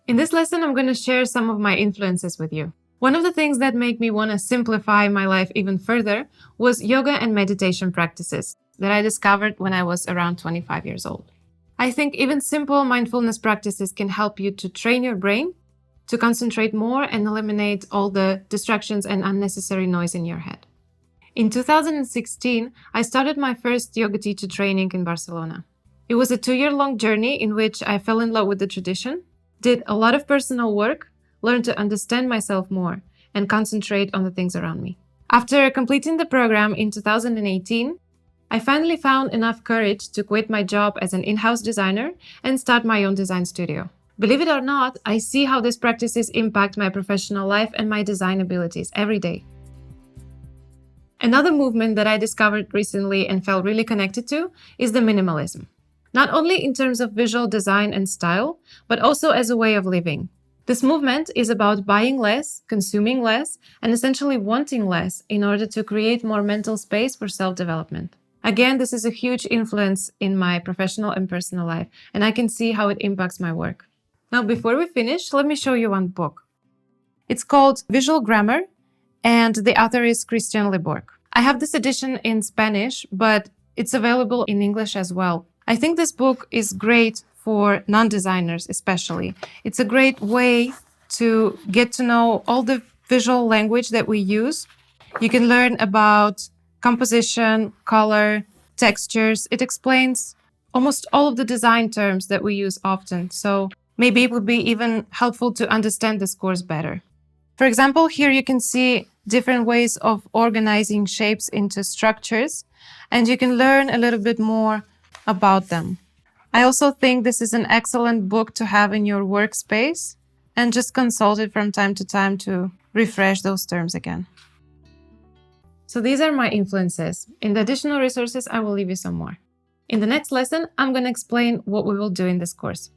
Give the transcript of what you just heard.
In this lesson, I'm going to share some of my influences with you. One of the things that made me want to simplify my life even further was yoga and meditation practices that I discovered when I was around 25 years old. I think even simple mindfulness practices can help you to train your brain to concentrate more and eliminate all the distractions and unnecessary noise in your head. In 2016, I started my first yoga teacher training in Barcelona. It was a 2-year-long journey in which I fell in love with the tradition, did a lot of personal work, learned to understand myself more, and concentrate on the things around me. After completing the program in 2018, I finally found enough courage to quit my job as an in-house designer and start my own design studio. Believe it or not, I see how these practices impact my professional life and my design abilities every day. Another movement that I discovered recently and felt really connected to is the minimalism. Not only in terms of visual design and style, but also as a way of living. This movement is about buying less, consuming less, and essentially wanting less in order to create more mental space for self-development. Again, this is a huge influence in my professional and personal life, and I can see how it impacts my work. Now, before we finish, let me show you one book. It's called Visual Grammar, and the author is Christian Leborg. I have this edition in Spanish, but it's available in English as well. I think this book is great for non-designers especially. It's a great way to get to know all the visual language that we use. You can learn about composition, color, textures. It explains almost all of the design terms that we use often. So maybe it would be even helpful to understand this course better. For example, here you can see different ways of organizing shapes into structures, and you can learn a little bit more about them. I also think this is an excellent book to have in your workspace and just consult it from time to time to refresh those terms again. So these are my influences. In the additional resources, I will leave you some more. In the next lesson, I'm going to explain what we will do in this course.